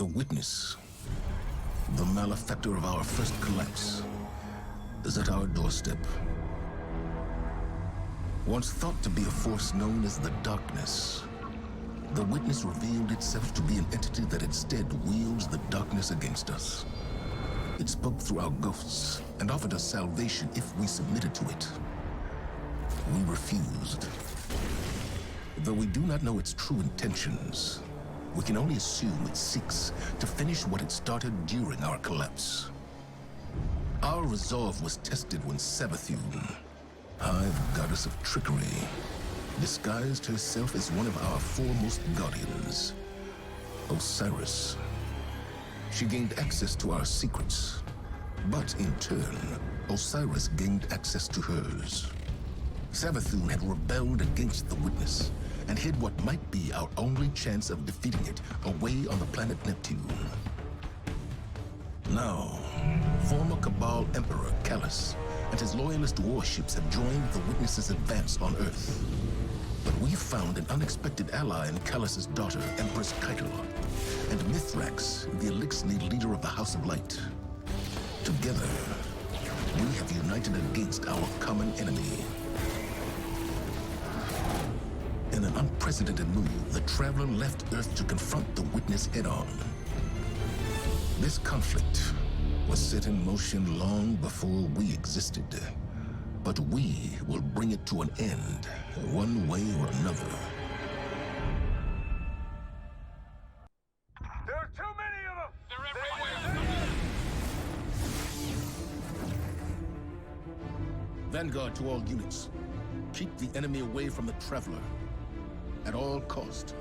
The witness, the malefactor of our first collapse, is at our doorstep. Once thought to be a force known as the darkness, the witness revealed itself to be an entity that instead wields the darkness against us. It spoke through our ghosts and offered us salvation if we submitted to it. We refused. Though we do not know its true intentions, we can only assume it seeks to finish what it started during our collapse. Our resolve was tested when Savathun, Hive Goddess of Trickery, disguised herself as one of our foremost guardians, Osiris. She gained access to our secrets, but in turn, Osiris gained access to hers. Savathun had rebelled against the witness and hid what might be our only chance of defeating it away on the planet Neptune. Now, former Cabal Emperor Callus and his loyalist warships have joined the witness's advance on Earth. But we found an unexpected ally in Callus's daughter, Empress Keitel, and Mithrax, the Elixir leader of the House of Light. Together, we have united against our common enemy. In an unprecedented move, the Traveler left Earth to confront the witness head-on. This conflict was set in motion long before we existed, but we will bring it to an end, one way or another. There are too many of them! They're everywhere! Vanguard to all units. Keep the enemy away from the Traveler, at all cost.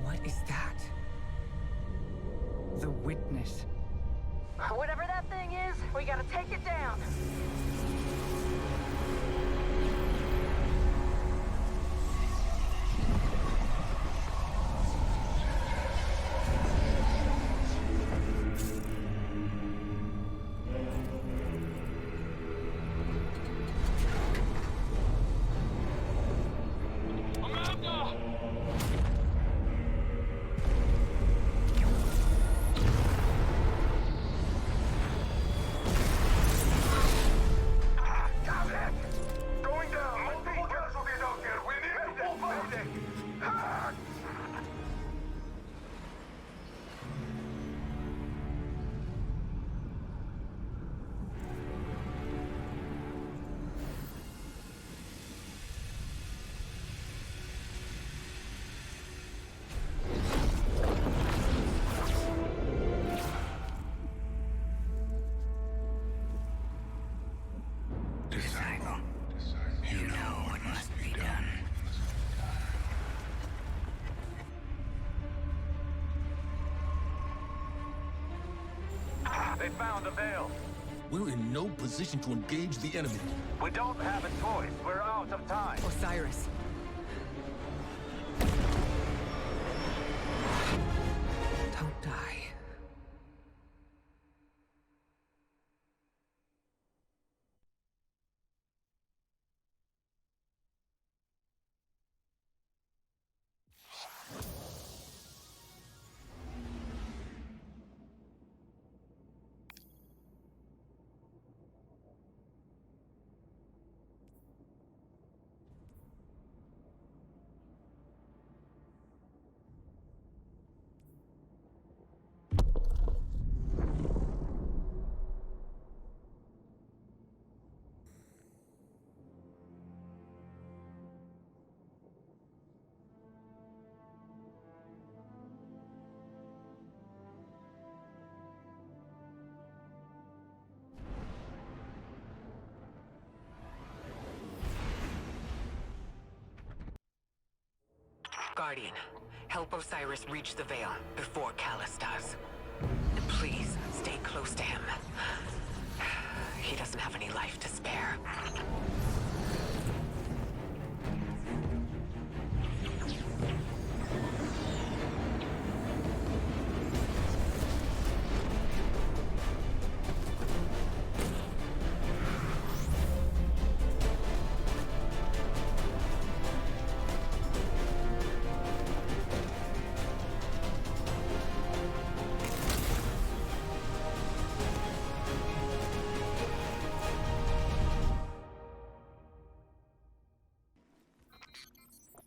What is that? The witness. Whatever that thing is, we gotta take it down. Disciple, you know what must be done. They found a veil. We're in no position to engage the enemy. We don't have a choice. We're out of time. Osiris. Don't die. Guardian, help Osiris reach the Veil before Callus does. And please, stay close to him. He doesn't have any life to spare.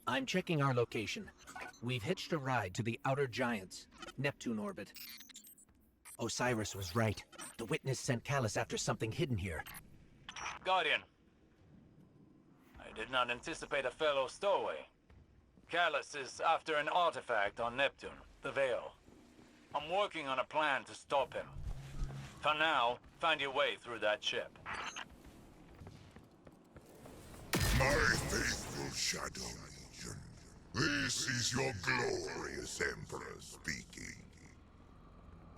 I'm checking our location. We've hitched a ride to the Outer Giants, Neptune orbit. Osiris was right. The Witness sent Callus after something hidden here. Guardian. I did not anticipate a fellow stowaway. Callus is after an artifact on Neptune, the Veil. I'm working on a plan to stop him. For now, find your way through that ship. My faithful Shadow Legion, this is your glorious Emperor speaking.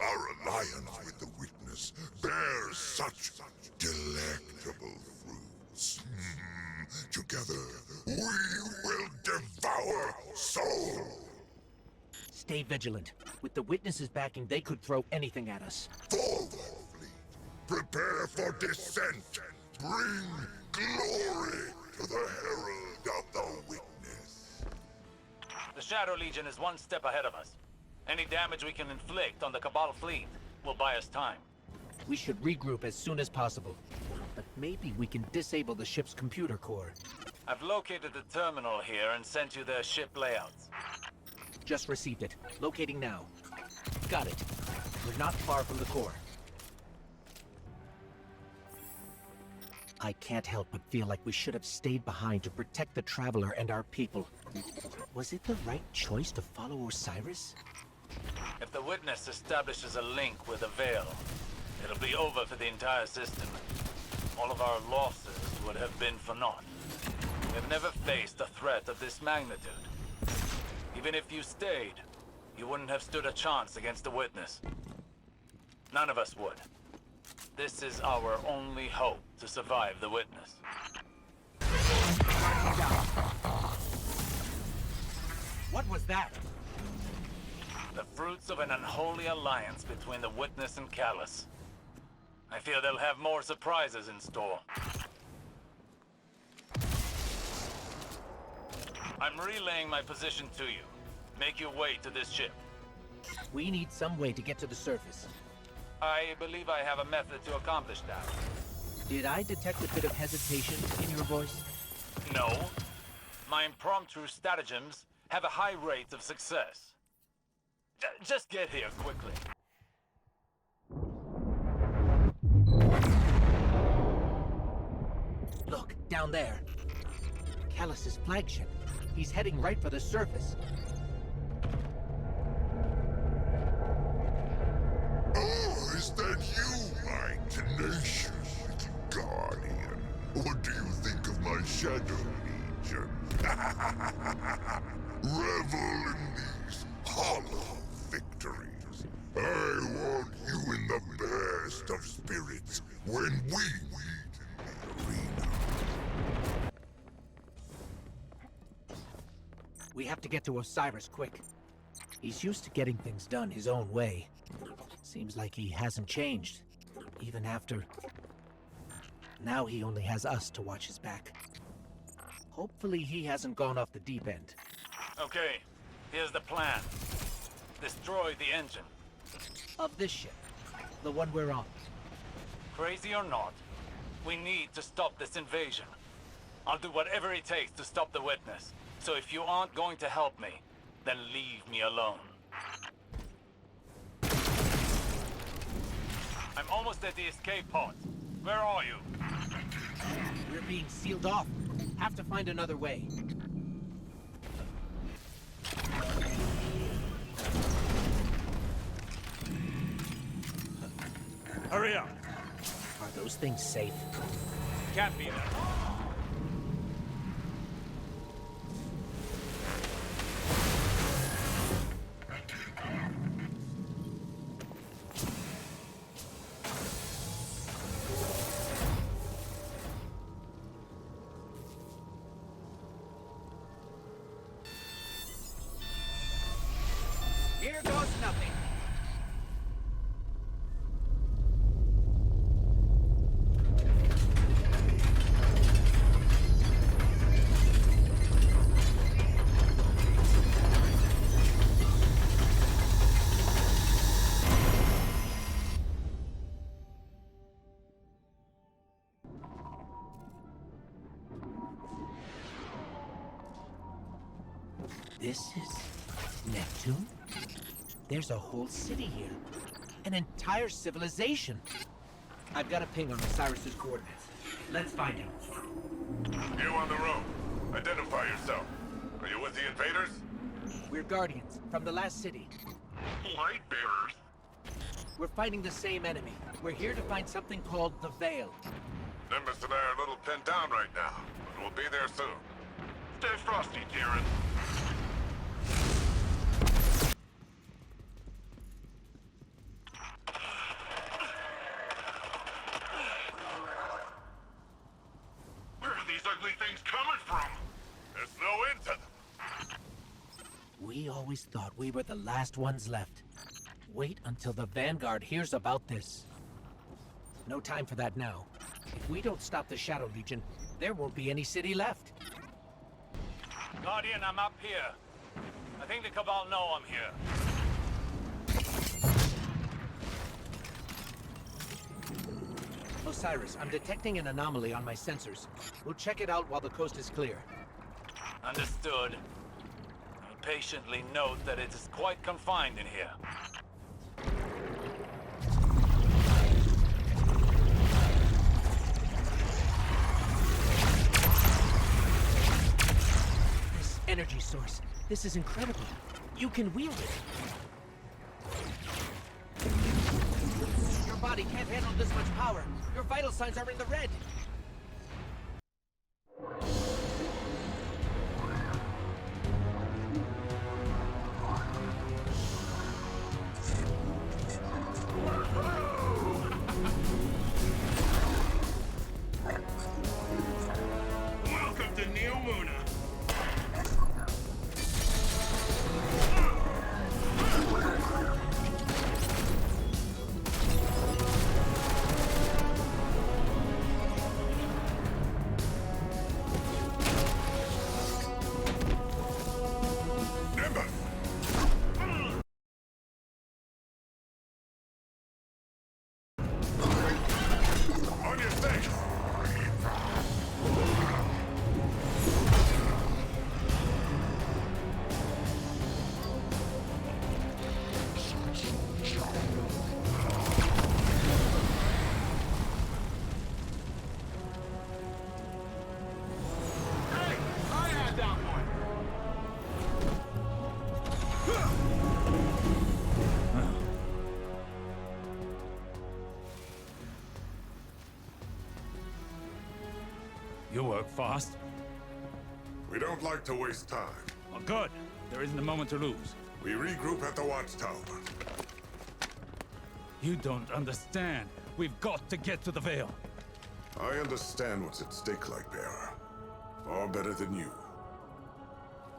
Our alliance with the Witness bears such delectable fruits. Together, we will devour soul. Stay vigilant. With the Witness's backing, they could throw anything at us. Forward, fleet. Prepare for descent. Bring glory to the Herald of the Witness. The Shadow Legion is one step ahead of us. Any damage we can inflict on the Cabal fleet will buy us time. We should regroup as soon as possible. But maybe we can disable the ship's computer core. I've located the terminal here and sent you their ship layouts. Just received it. Locating now. Got it. We're not far from the core. I can't help but feel like we should have stayed behind to protect the Traveler and our people. Was it the right choice to follow Osiris? If the Witness establishes a link with the Veil, it'll be over for the entire system. All of our losses would have been for naught. We've never faced a threat of this magnitude. Even if you stayed, you wouldn't have stood a chance against the Witness. None of us would. This is our only hope to survive the Witness. What was that? The fruits of an unholy alliance between the Witness and Callus. I fear they'll have more surprises in store. I'm relaying my position to you. Make your way to this ship. We need some way to get to the surface. I believe I have a method to accomplish that. Did I detect a bit of hesitation in your voice? No. My impromptu stratagems have a high rate of success. Just get here quickly. Look, down there. Callus's flagship. He's heading right for the surface. Oh, is that you, my tenacious little guardian? What do you think of my Shadow Legion? Revel in these hollow victories. I want you in the best of spirits when we meet in the arena. We have to get to Osiris quick. He's used to getting things done his own way. Seems like he hasn't changed, even after... Now he only has us to watch his back. Hopefully he hasn't gone off the deep end. Okay, here's the plan. Destroy the engine. Of this ship, the one we're on. Crazy or not, we need to stop this invasion. I'll do whatever it takes to stop the Witness. So if you aren't going to help me, then leave me alone. I'm almost at the escape pod. Where are you? We're being sealed off. Have to find another way. Hurry up! Are those things safe? Can't be that. nothing. This is Neptune? There's a whole city here. An entire civilization. I've got a ping on Osiris's coordinates. Let's find him. You on the road. Identify yourself. Are you with the invaders? We're Guardians, from the last city. Light bearers. We're fighting the same enemy. We're here to find something called the Veil. Nimbus and I are a little pinned down right now, but we'll be there soon. Stay frosty, Kieran. Where are these ugly things coming from? There's no end to them. We always thought we were the last ones left. Wait until the Vanguard hears about this. No time for that now. If we don't stop the Shadow Legion, there won't be any city left. Guardian, I'm up here. I think the Cabal know I'm here. Osiris, I'm detecting an anomaly on my sensors. We'll check it out while the coast is clear. Understood. I'll patiently note that it is quite confined in here. This energy source, this is incredible. You can wield it. Your body can't handle this much power. Your vital signs are in the red. Welcome to Neo Muna. Nimbus! On your six! Hey, I had that one! You work fast. We don't like to waste time. Oh, good. There isn't a moment to lose. We regroup at the watchtower. You don't understand. We've got to get to the Veil. I understand what's at stake, Lightbearer. Far better than you.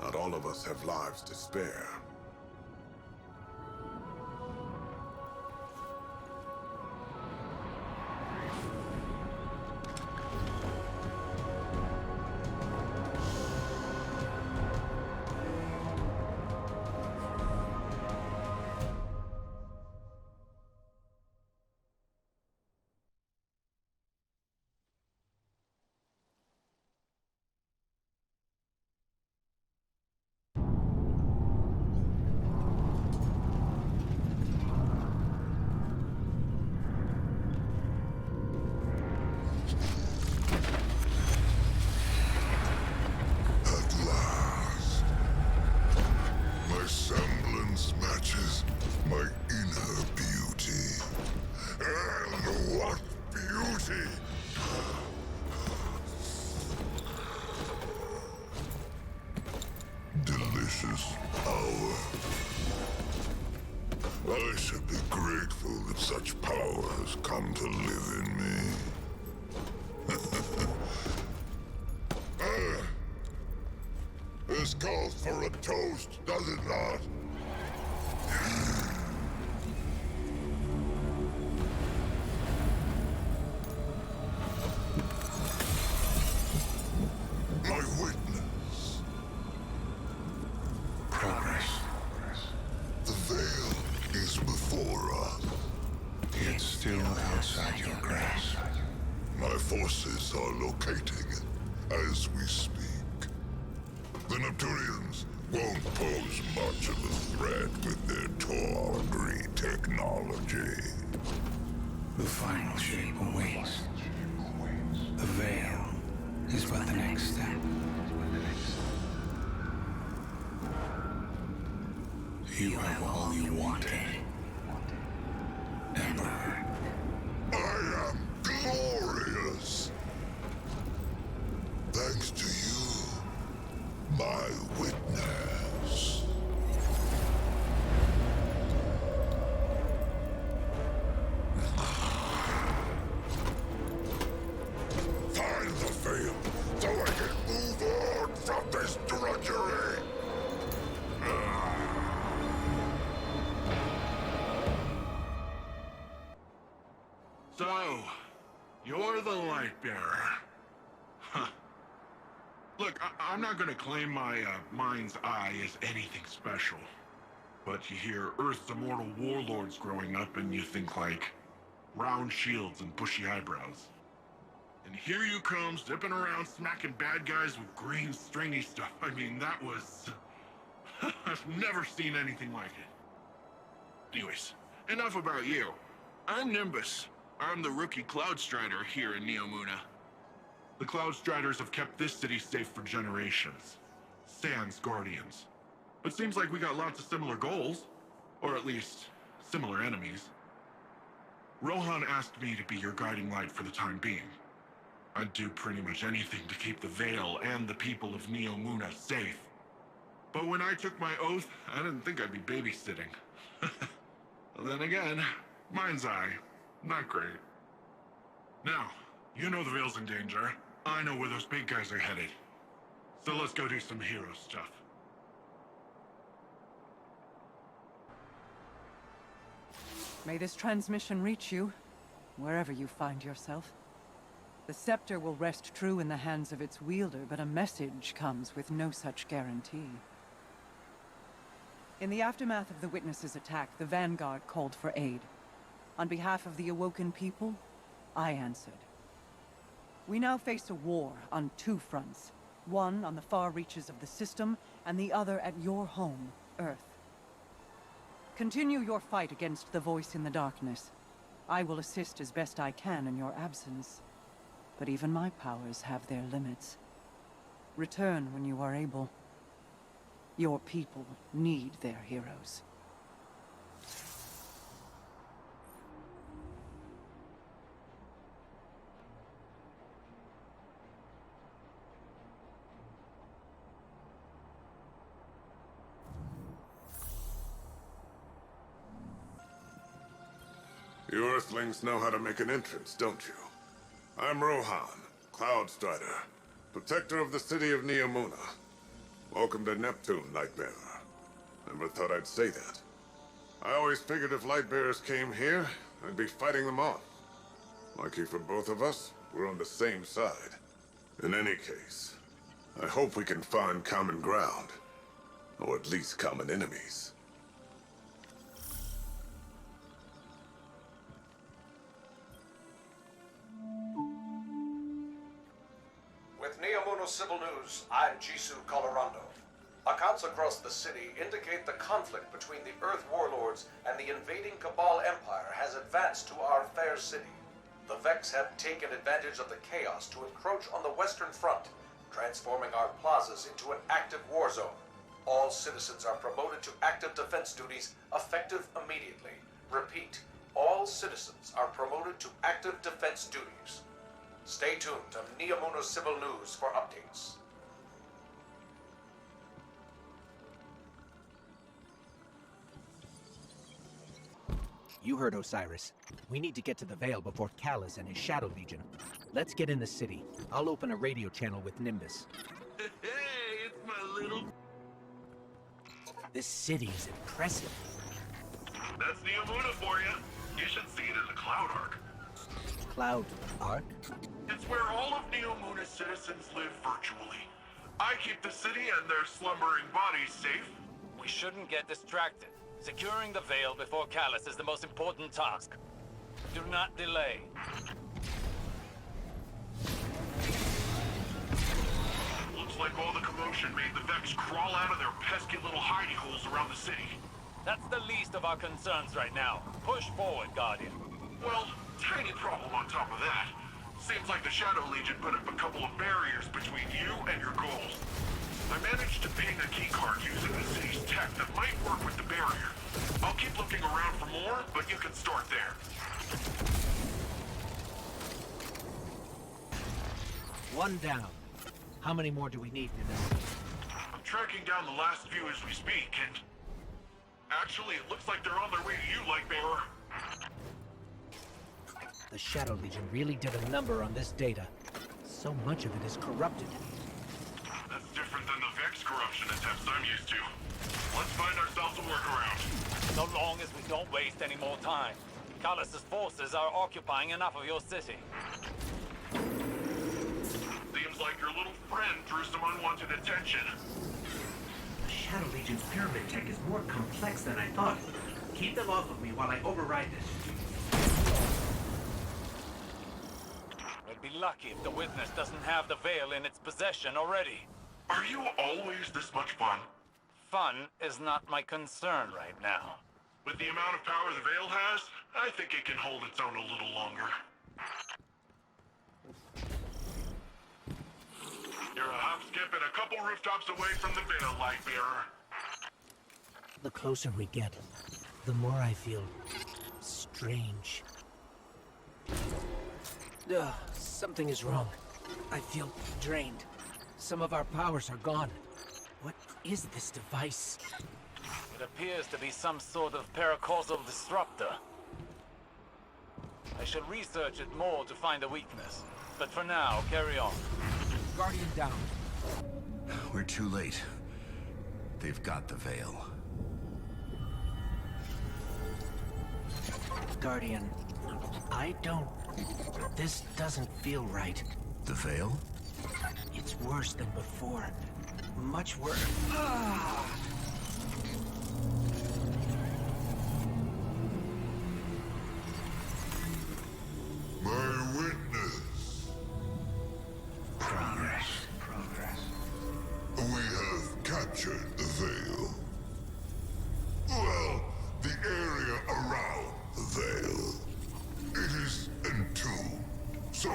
Not all of us have lives to spare. At last, my semblance matches my inner beauty. And what beauty! Delicious power. I should be grateful that such power has come to live in me. This calls for a toast, does it not? lies before us. It's still outside your grasp. My forces are locating it as we speak. The Neptunians won't pose much of a threat with their tawdry technology. The final shape awaits. The veil is but the next step. You have all you wanted, Emperor. I am glorious! Thanks to you, my witness. Find the veil, so I can move on from this drudgery! So, you're the Lightbearer. Huh. Look, I'm not gonna claim my mind's eye is anything special. But you hear Earth's immortal warlords growing up and you think like round shields and bushy eyebrows. And here you come, zipping around smacking bad guys with green stringy stuff. I mean, that was... I've never seen anything like it. Anyways, enough about you. I'm Nimbus. I'm the rookie Cloud Strider here in Neomuna. The Cloud Striders have kept this city safe for generations. Sans Guardians. But seems like we got lots of similar goals. Or at least, similar enemies. Rohan asked me to be your guiding light for the time being. I'd do pretty much anything to keep the Veil and the people of Neomuna safe. But when I took my oath, I didn't think I'd be babysitting. Then again, mind's eye. Not great. Now, you know the Veil's in danger. I know where those big guys are headed. So let's go do some hero stuff. May this transmission reach you, wherever you find yourself. The scepter will rest true in the hands of its wielder, but a message comes with no such guarantee. In the aftermath of the Witness's attack, the Vanguard called for aid. On behalf of the awoken people, I answered. We now face a war on two fronts. One on the far reaches of the system, and the other at your home, Earth. Continue your fight against the voice in the darkness. I will assist as best I can in your absence. But even my powers have their limits. Return when you are able. Your people need their heroes. You Earthlings know how to make an entrance, don't you? I'm Rohan, Cloud Strider, protector of the city of Neomuna. Welcome to Neptune, Lightbearer. Never thought I'd say that. I always figured if Lightbearers came here, I'd be fighting them off. Lucky for both of us, we're on the same side. In any case, I hope we can find common ground. Or at least common enemies. With Neomuna Civil News, I'm Jisoo Colorando. Accounts across the city indicate the conflict between the Earth Warlords and the invading Cabal Empire has advanced to our fair city. The Vex have taken advantage of the chaos to encroach on the Western Front, transforming our plazas into an active war zone. All citizens are promoted to active defense duties, effective immediately. Repeat, all citizens are promoted to active defense duties. Stay tuned to Neomuna Civil News for updates. You heard Osiris. We need to get to the Veil before Callus and his Shadow Legion. Let's get in the city. I'll open a radio channel with Nimbus. Hey, it's my little... This city is impressive. That's Neomuna for you. You should see it in the Cloud Arc. Cloud Arc? It's where all of Neomuna's citizens live virtually. I keep the city and their slumbering bodies safe. We shouldn't get distracted. Securing the Veil before Callus is the most important task. Do not delay. Looks like all the commotion made the Vex crawl out of their pesky little hidey holes around the city. That's the least of our concerns right now. Push forward, Guardian. Well, tiny problem on top of that. Seems like the Shadow Legion put up a couple of barriers between you and your goals. I managed to ping a keycard using the city's tech that might work with the barrier. I'll keep looking around for more, but you can start there. One down. How many more do we need, Nimbus? I'm tracking down the last few as we speak, and... Actually, it looks like they're on their way to you, Lightbearer. The Shadow Legion really did a number on this data. So much of it is corrupted. That's different than the Vex corruption attempts I'm used to. Let's find ourselves a workaround. So long as we don't waste any more time. Callus's forces are occupying enough of your city. Seems like your little friend drew some unwanted attention. The Shadow Legion's pyramid tech is more complex than I thought. Keep them off of me while I override this. We'd be lucky if the Witness doesn't have the Veil in its possession already. Are you always this much fun? Fun is not my concern right now. With the amount of power the Veil has, I think it can hold its own a little longer. You're a hop, skip, and a couple rooftops away from the Veil, Lightbearer. The closer we get, the more I feel strange. Something is wrong. I feel drained. Some of our powers are gone. What is this device? It appears to be some sort of paracausal disruptor. I should research it more to find a weakness. But for now, carry on. Guardian down. We're too late. They've got the Veil. Guardian, I don't... This doesn't feel right. The Veil? It's worse than before. Much worse. My witness. Progress. We have captured the Veil. Well, the area around the Veil. It is entombed, so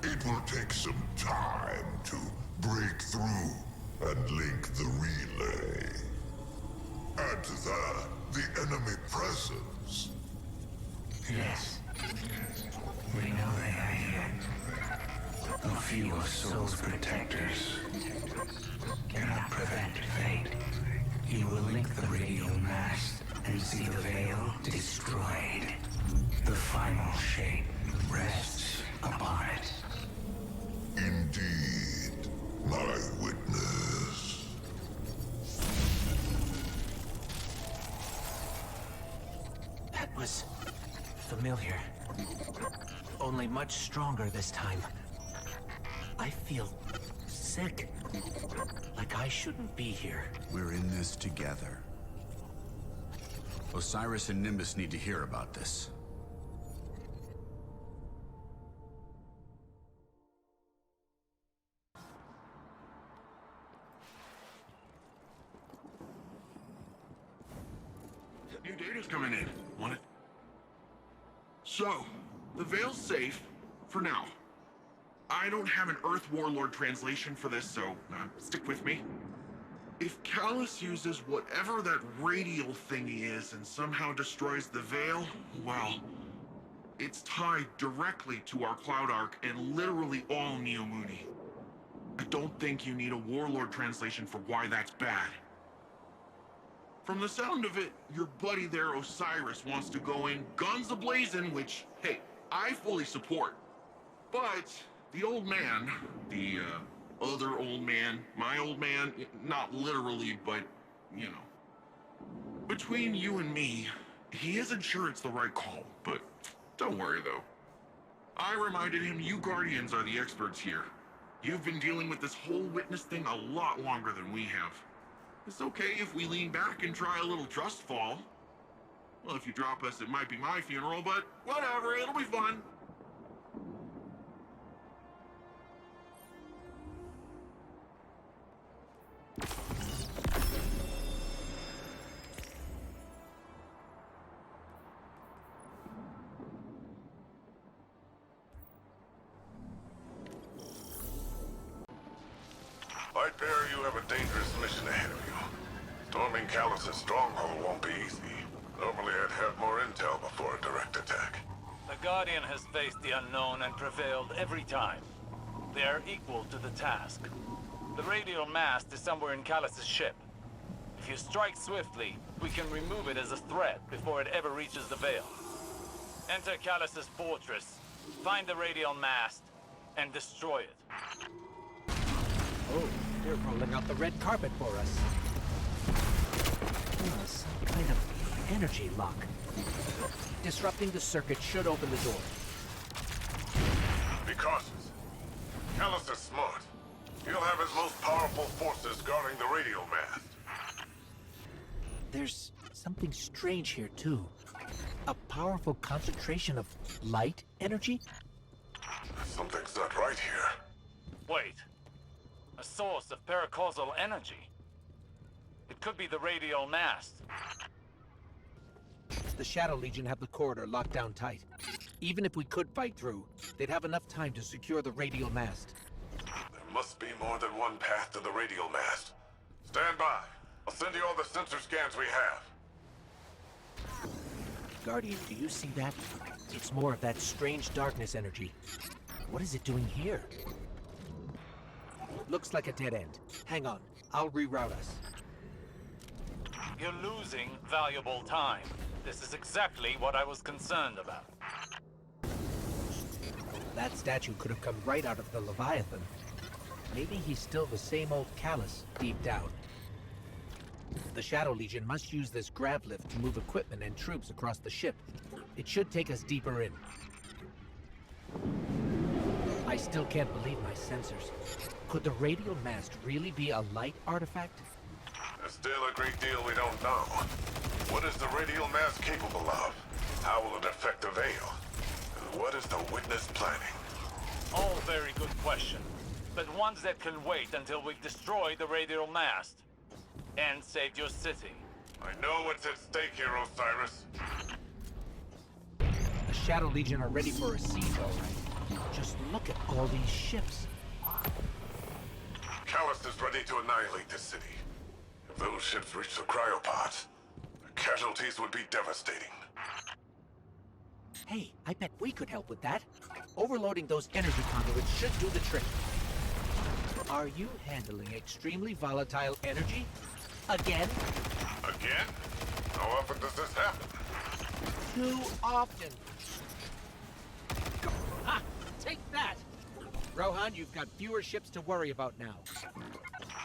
it will take some time to break through and link the relay. Add to that the enemy presence. Yes. We know they are here. A few of Soul's protectors cannot prevent fate. You will link the radial mast and see the Veil destroyed. The final shape rests upon it. Indeed, my witness. That was familiar. Only much stronger this time. I feel sick. Like I shouldn't be here. We're in this together. Osiris and Nimbus need to hear about this. New data's coming in. Want it? So, the Veil's safe, for now. I don't have an Earth Warlord translation for this, so stick with me. If Callus uses whatever that radial thingy is and somehow destroys the Veil, well, it's tied directly to our Cloud Arc and literally all Neomuni. I don't think you need a Warlord translation for why that's bad. From the sound of it, your buddy there, Osiris, wants to go in guns a-blazing, which, hey, I fully support. But the old man, the other old man, my old man, not literally, but, you know. Between you and me, he isn't sure it's the right call, but don't worry though. I reminded him you Guardians are the experts here. You've been dealing with this whole witness thing a lot longer than we have. It's okay if we lean back and try a little trust fall. Well, if you drop us, it might be my funeral, but whatever, it'll be fun. Lightbearer, you have a dangerous mission ahead of you. Storming Callus's stronghold won't be easy. Normally I'd have more intel before a direct attack. The Guardian has faced the unknown and prevailed every time. They are equal to the task. The radial mast is somewhere in Callus's ship. If you strike swiftly, we can remove it as a threat before it ever reaches the Veil. Enter Callus's fortress, find the radial mast, and destroy it. Oh, they're rolling out the red carpet for us. Oh, some kind of energy lock. Disrupting the circuit should open the door. Be cautious. Callus is smart. He'll have his most powerful forces guarding the radial mast. There's something strange here, too. A powerful concentration of light energy? Something's not right here. Wait. A source of paracausal energy. It could be the radial mast. The Shadow Legion have the corridor locked down tight. Even if we could fight through, they'd have enough time to secure the radial mast. There must be more than one path to the radial mast. Stand by. I'll send you all the sensor scans we have. Guardian, do you see that? It's more of that strange darkness energy. What is it doing here? Looks like a dead end. Hang on, I'll reroute us. You're losing valuable time. This is exactly what I was concerned about. That statue could have come right out of the Leviathan. Maybe he's still the same old Callus deep down. The Shadow Legion must use this grav lift to move equipment and troops across the ship. It should take us deeper in. I still can't believe my sensors. Could the radial mast really be a light artifact? There's still a great deal we don't know. What is the radial mast capable of? How will it affect the Veil? And what is the Witness planning? All very good questions, but ones that can wait until we've destroyed the radial mast. And saved your city. I know what's at stake here, Osiris. The Shadow Legion are ready for a siege, all right. Just look at all these ships. Callus is ready to annihilate this city. If those ships reach the cryopods, the casualties would be devastating. Hey, I bet we could help with that. Overloading those energy conduits should do the trick. Are you handling extremely volatile energy? Again? Again? How often does this happen? Too often. Ha! Take that! Rohan, you've got fewer ships to worry about now.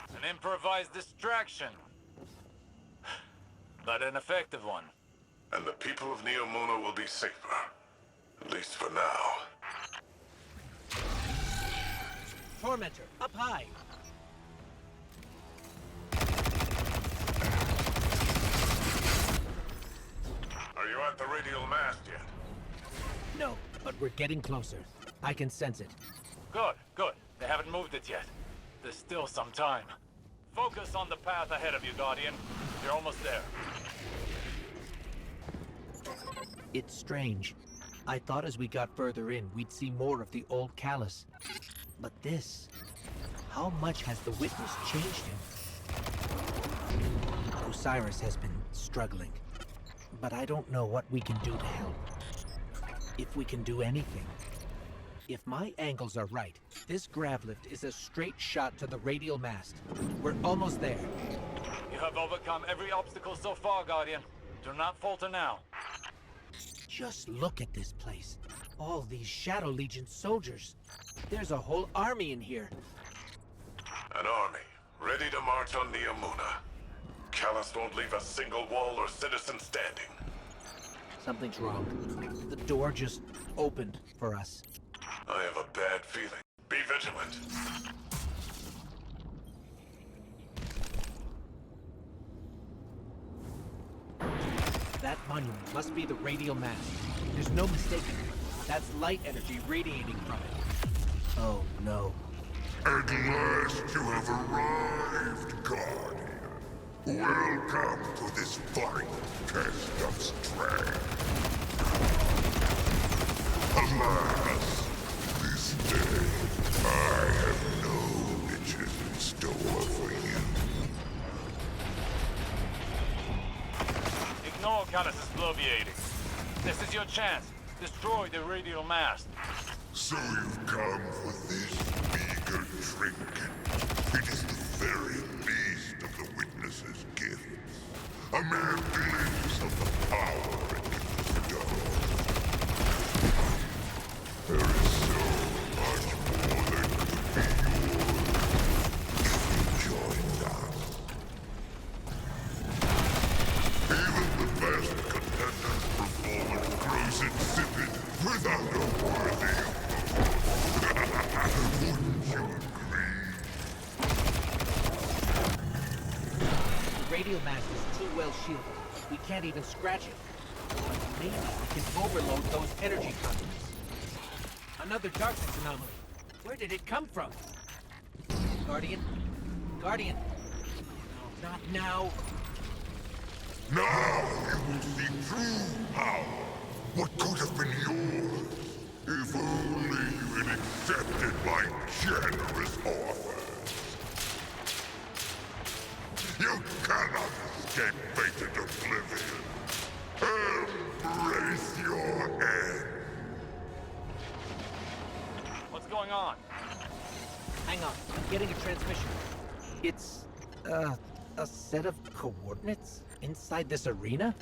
An improvised distraction. But an effective one. And the people of Neomuna will be safer. At least for now. Tormentor, up high! Are you at the radial mast yet? No, but we're getting closer. I can sense it. Good, good. They haven't moved it yet. There's still some time. Focus on the path ahead of you, Guardian. You're almost there. It's strange. I thought as we got further in, we'd see more of the old Callus. But this... How much has the Witness changed him? Osiris has been struggling. But I don't know what we can do to help. If we can do anything. If my angles are right, this grav lift is a straight shot to the radial mast. We're almost there. You have overcome every obstacle so far, Guardian. Do not falter now. Just look at this place. All these Shadow Legion soldiers. There's a whole army in here. An army, ready to march on Neomuna. Callus won't leave a single wall or citizen standing. Something's wrong. The door just opened for us. I have a bad feeling. Be vigilant. That might monument must be the radial mass. There's no mistaking it. That's light energy radiating from it. Oh, no. At last you have arrived, Guardian. Welcome to this final test of strength. Alas, this day I have no riches in store for you. Ignore Callus's bloviating. This is your chance. Destroy the radial mast. So you've come for this meager trinket. It is the very least of the witness's gifts. A mere glimpse of the power it can bestow. There is so much more that could be yours if you joined us. Even the best contender's performance grows insipid without a worthy opponent. Wouldn't you agree? The radial mast is too well shielded. We can't even scratch it. But maybe we can overload those energy conduits. Another darkness anomaly. Where did it come from? Guardian? Guardian? No, not now. Now you will see true power. What could have been yours, if only you had accepted my generous offers. You cannot escape fated oblivion. Embrace your end. What's going on? Hang on, I'm getting a transmission. It's, a set of coordinates inside this arena?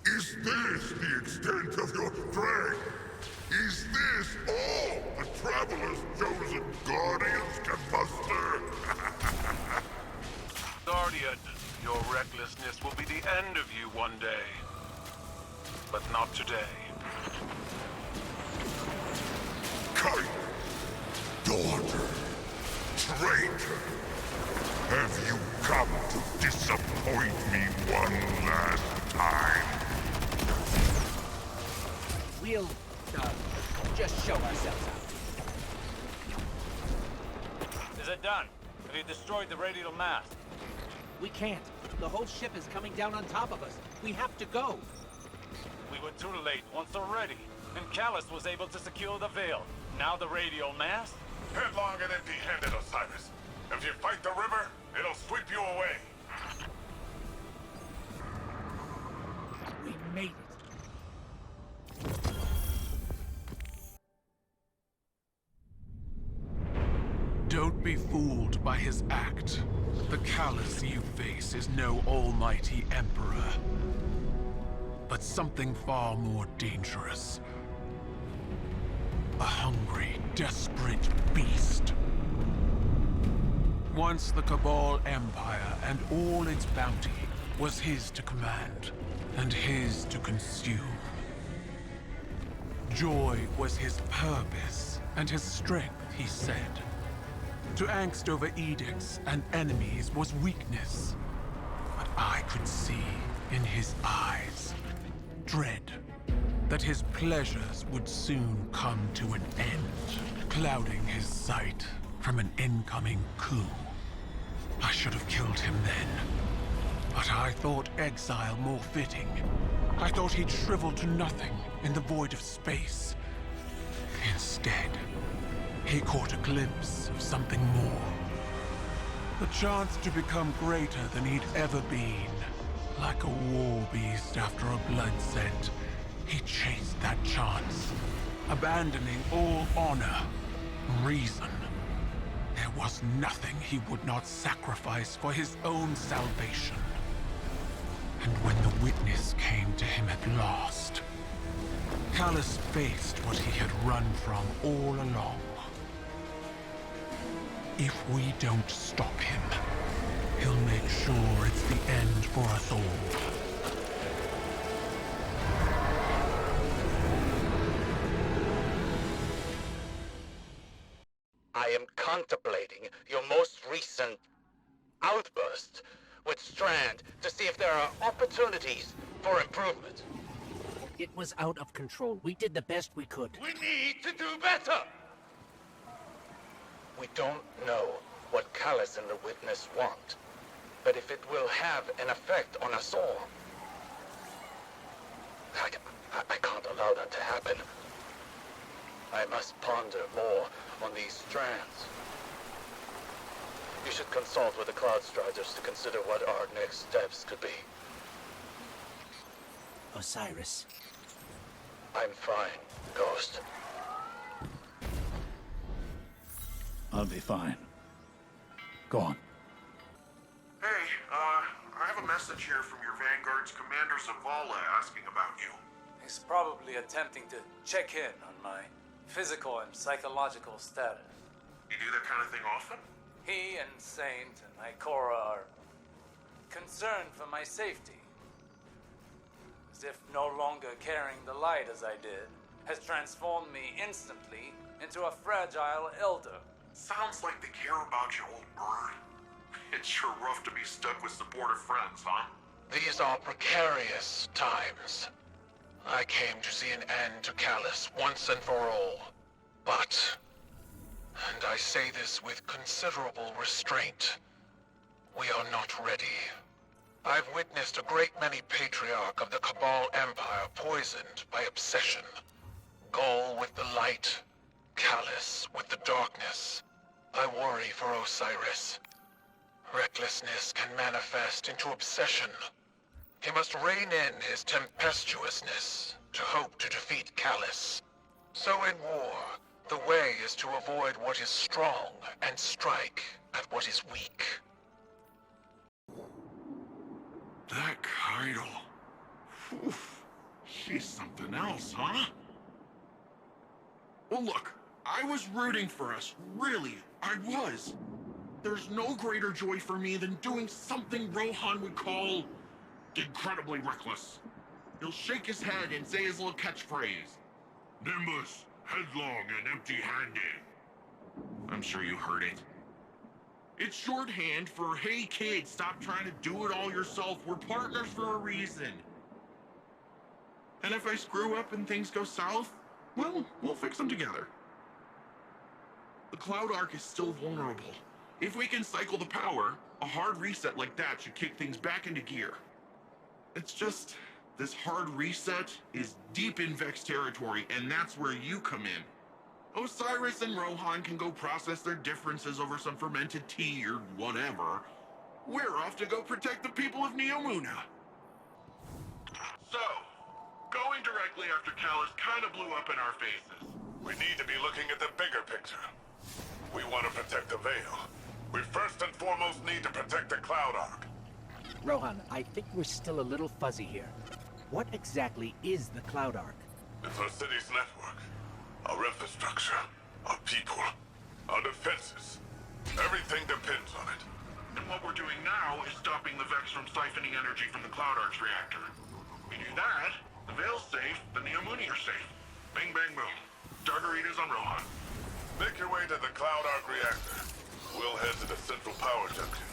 Is this the extent of your strength? Is this all the Traveler's chosen Guardians can muster? Guardian, your recklessness will be the end of you one day. But not today. Kite! Daughter! Traitor! Have you come to disappoint me one last time? We'll, just show ourselves out. Is it done? Have you destroyed the radial mast? We can't. The whole ship is coming down on top of us. We have to go. We were too late once already, and Callus was able to secure the veil. Now the radial mast? Headlong and empty-handed, Osiris. If you fight the river, it'll sweep you away. We made it. Don't be fooled by his act. The Callus you face is no almighty emperor, but something far more dangerous. A hungry, desperate beast. Once the Cabal Empire and all its bounty was his to command, and his to consume. Joy was his purpose, and his strength, he said. To angst over edicts and enemies was weakness. But I could see in his eyes dread that his pleasures would soon come to an end, clouding his sight from an incoming coup. I should have killed him then, but I thought exile more fitting. I thought he'd shrivel to nothing in the void of space. Instead, he caught a glimpse of something more. The chance to become greater than he'd ever been. Like a war beast after a blood scent, he chased that chance, abandoning all honor, reason. There was nothing he would not sacrifice for his own salvation. And when the witness came to him at last, Callus faced what he had run from all along. If we don't stop him, he'll make sure it's the end for us all. I am contemplating your most recent outburst. with Strand to see if there are opportunities for improvement. It was out of control. We did the best we could. We need to do better! We don't know what Callus and the Witness want, but if it will have an effect on us all, I can't allow that to happen. I must ponder more on these strands. You should consult with the Cloudstriders to consider what our next steps could be. Osiris. I'm fine, Ghost. I'll be fine. Go on. Hey, I have a message here from your Vanguard's Commander Zavala asking about you. He's probably attempting to check in on my physical and psychological status. You do that kind of thing often? He and Saint and Ikora are concerned for my safety. As if no longer carrying the light as I did has transformed me instantly into a fragile elder. Sounds like they care about you, old bird. It's sure rough to be stuck with supportive friends, huh? These are precarious times. I came to see an end to Callus once and for all. But, and I say this with considerable restraint, we are not ready. I've witnessed a great many patriarch of the Cabal Empire poisoned by obsession. Gaul with the light, Callus with the darkness. I worry for Osiris. Recklessness can manifest into obsession. He must rein in his tempestuousness to hope to defeat Callus. So in war, the way is to avoid what is strong and strike at what is weak. That Kaido. Oof. She's something else, huh? Well, look, I was rooting for us. Really, I was. There's no greater joy for me than doing something Rohan would call incredibly reckless. He'll shake his head and say his little catchphrase. Nimbus, headlong and empty-handed. I'm sure you heard it. It's shorthand for, hey kid, stop trying to do it all yourself. We're partners for a reason. And if I screw up and things go south, well, we'll fix them together. The Cloud Arc is still vulnerable. If we can cycle the power, a hard reset like that should kick things back into gear. It's just, this hard reset is deep in Vex territory, and that's where you come in. Osiris and Rohan can go process their differences over some fermented tea or whatever. We're off to go protect the people of Neomuna. So, going directly after Callus kind of blew up in our faces. We need to be looking at the bigger picture. We want to protect the Veil. We first and foremost need to protect the Cloud Arc. Rohan, I think we're still a little fuzzy here. What exactly is the Cloud Arc? It's our city's network, our infrastructure, our people, our defenses. Everything depends on it. And what we're doing now is stopping the Vex from siphoning energy from the Cloud Arc's reactor. We do that, the Veil's safe, the Neomuni are safe. Bing, bang, boom. Dargaritas on Rohan. Make your way to the Cloud Arc reactor. We'll head to the central power junction.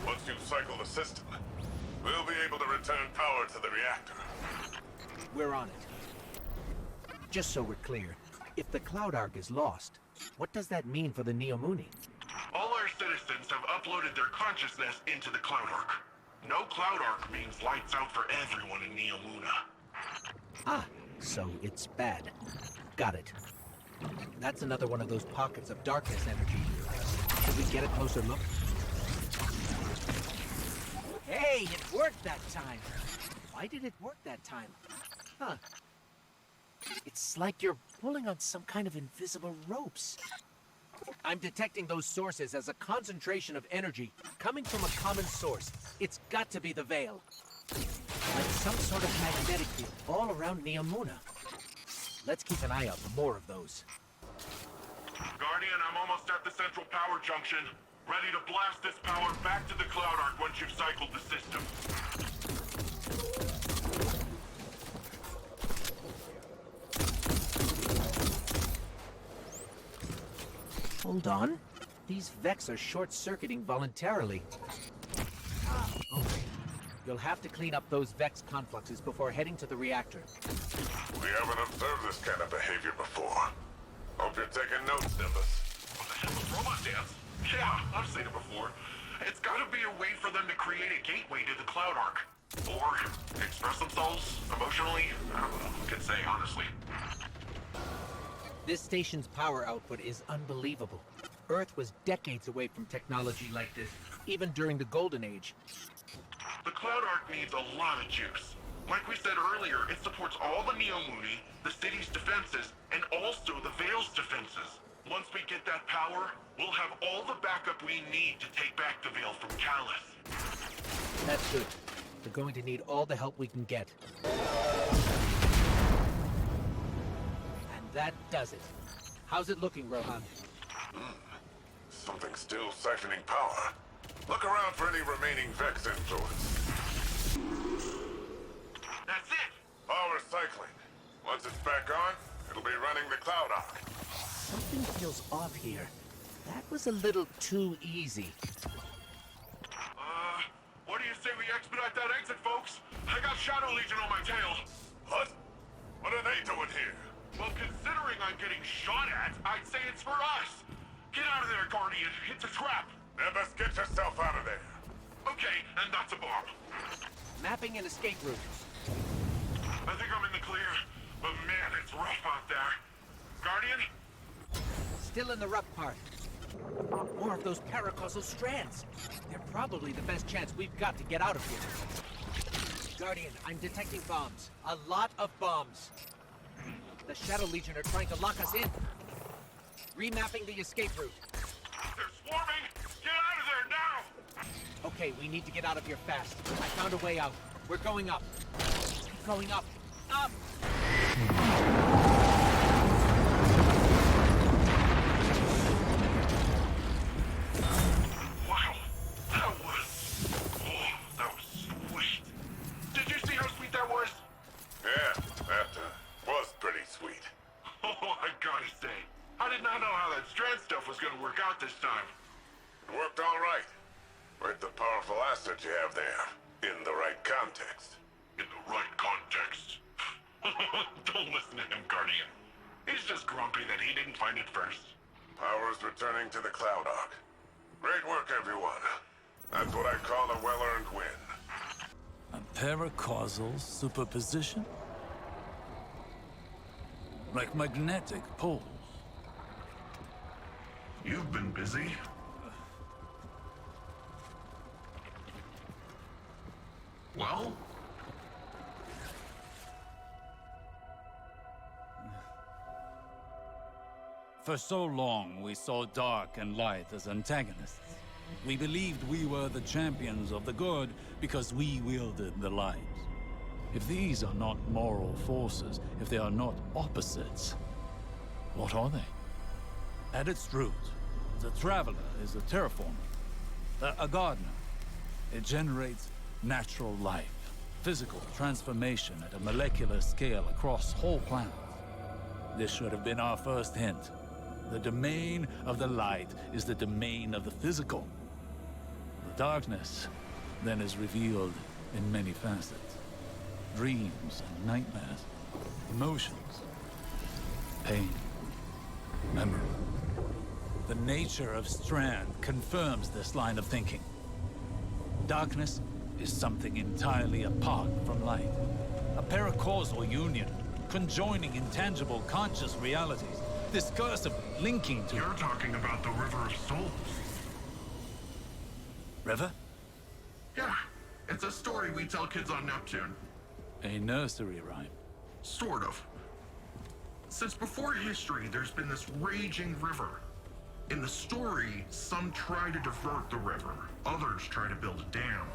Once you cycle the system, we'll be able to return power to the reactor. We're on it. Just so we're clear, if the Cloud Arc is lost, what does that mean for the Neomuni? All our citizens have uploaded their consciousness into the Cloud Arc. No Cloud Arc means lights out for everyone in Neomuna. Ah, so it's bad. Got it. That's another one of those pockets of darkness energy. Should we get a closer look? Hey, it worked that time! Why did it work that time? Huh. It's like you're pulling on some kind of invisible ropes. I'm detecting those sources as a concentration of energy coming from a common source. It's got to be the Veil. Like some sort of magnetic field all around Neomuna. Let's keep an eye out for more of those. Guardian, I'm almost at the central power junction. Ready to blast this power back to the Cloud Arc once you've cycled the system. Hold on. These Vex are short-circuiting voluntarily. Oh, You'll have to clean up those Vex confluxes before heading to the reactor. We haven't observed this kind of behavior before. Hope you're taking notes, Nimbus. What the hell was Robot Dance? Yeah, I've seen it before. It's gotta be a way for them to create a gateway to the Cloud Arc. Or express themselves emotionally. I don't know who can say, honestly. This station's power output is unbelievable. Earth was decades away from technology like this, even during the Golden Age. The Cloud Arc needs a lot of juice. Like we said earlier, it supports all the Neomuni, the city's defenses, and also the Veil's defenses. Once we get that power, we'll have all the backup we need to take back the Veil from Callus. That's good. We're going to need all the help we can get. And that does it. How's it looking, Rohan? Something's still siphoning power. Look around for any remaining Vex influence. That's it! Power cycling. Once it's back on, it'll be running the Cloud Arc. Something feels off here. That was a little too easy. What do you say we expedite that exit, folks? I got Shadow Legion on my tail. What? What are they doing here? Well, considering I'm getting shot at, I'd say it's for us. Get out of there, Guardian. It's a trap. Nimbus, get yourself out of there. Okay, and that's a bomb. Mapping an escape route. I think I'm in the clear, but man, it's rough out there. Guardian? Still in the rough part. More of those paracausal strands. They're probably the best chance we've got to get out of here. Guardian, I'm detecting bombs. A lot of bombs. The Shadow Legion are trying to lock us in. Remapping the escape route. They're swarming! Get out of there now! Okay, we need to get out of here fast. I found a way out. We're going up. Keep going up. Up! Wow, that was sweet. Did you see how sweet that was? Yeah, that was pretty sweet. Oh, I gotta say, I did not know how that strand stuff was gonna work out this time. It worked all right. With the powerful asset you have there. In the right context. In the right context. Don't listen to him, Guardian. He's just grumpy that he didn't find it first. Power's returning to the Cloud Arc. Great work, everyone. That's what I call a well-earned win. A paracausal superposition? Like magnetic poles. You've been busy. Well? For so long, we saw dark and light as antagonists. We believed we were the champions of the good because we wielded the light. If these are not moral forces, if they are not opposites, what are they? At its root, the Traveler is a terraformer, a gardener. It generates natural life, physical transformation at a molecular scale across whole planets. This should have been our first hint. The domain of the light is the domain of the physical. The darkness then is revealed in many facets. Dreams and nightmares, emotions, pain, memory. The nature of Strand confirms this line of thinking. Darkness is something entirely apart from light. A paracausal union, conjoining intangible conscious realities, discursively linking to... You're talking about the River of Souls. River? Yeah, it's a story we tell kids on Neptune. A nursery rhyme. Sort of. Since before history, there's been this raging river. In the story, some try to divert the river, others try to build a dam,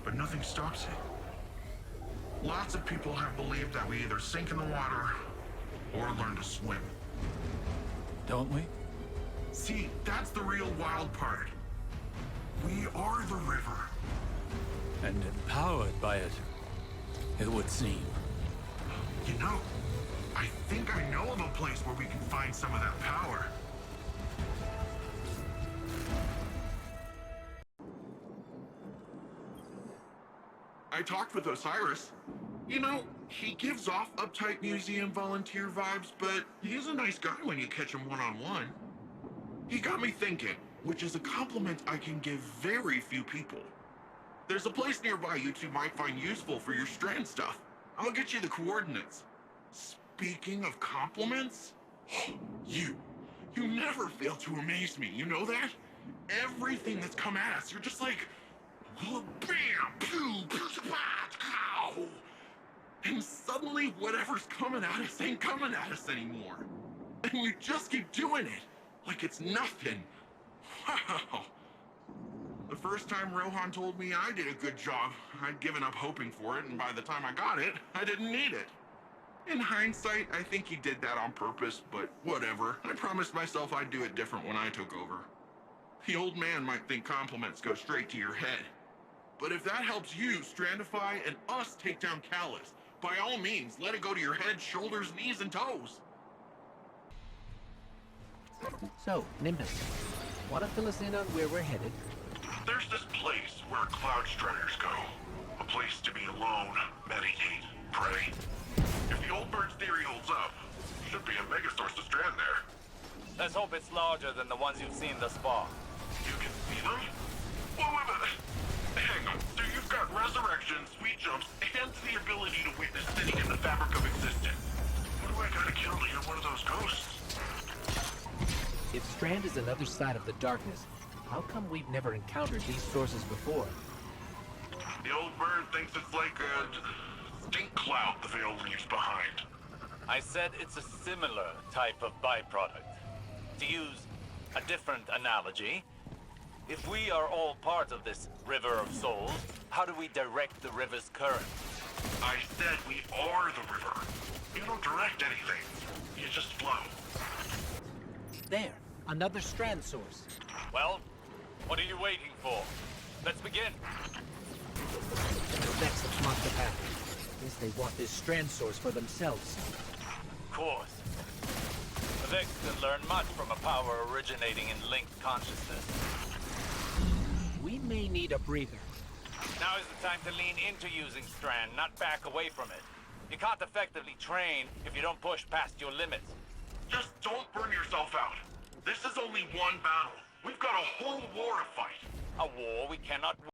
but nothing stops it. Lots of people have believed that we either sink in the water or learn to swim. Don't we? See, that's the real wild part. We are the river. And empowered by it, it would seem. You know, I think I know of a place where we can find some of that power. talked with Osiris. You know, he gives off uptight museum volunteer vibes, but he's a nice guy when you catch him one-on-one. He got me thinking, which is a compliment I can give very few people. There's a place nearby you two might find useful for your Strand stuff. I'll get you the coordinates. Speaking of compliments, you never fail to amaze me, you know that? Everything that's come at us, you're just like, bam, pew, ow. And suddenly whatever's coming at us ain't coming at us anymore. And we just keep doing it, like it's nothing. Wow. The first time Rohan told me I did a good job, I'd given up hoping for it, and by the time I got it, I didn't need it. In hindsight, I think he did that on purpose, but whatever. I promised myself I'd do it different when I took over. The old man might think compliments go straight to your head. But if that helps you Strandify and us take down Callus, by all means, let it go to your head, shoulders, knees, and toes. So, Nimbus, want to fill us in on where we're headed? There's this place where Cloud Striders go. A place to be alone, meditate, pray. If the old bird's theory holds up, should be a megasource to Strand there. Let's hope it's larger than the ones you've seen thus far. You can see them? Wait a minute. Hang on. So you've got resurrection, sweet jumps, and the ability to witness sitting in the fabric of existence. What do I gotta kill to hear one of those ghosts? If Strand is another side of the darkness, how come we've never encountered these sources before? The old bird thinks it's like a stink cloud the Veil leaves behind. I said it's a similar type of byproduct. To use a different analogy, if we are all part of this river of souls, how do we direct the river's current? I said we are the river. You don't direct anything. You just flow. There, another Strand source. Well, what are you waiting for? Let's begin. Next must have happened. Guess they want this Strand source for themselves. Of course. The Vex can learn much from a power originating in linked consciousness. We may need a breather. Now is the time to lean into using Strand, not back away from it. You can't effectively train if you don't push past your limits. Just don't burn yourself out. This is only one battle. We've got a whole war to fight. A war we cannot win.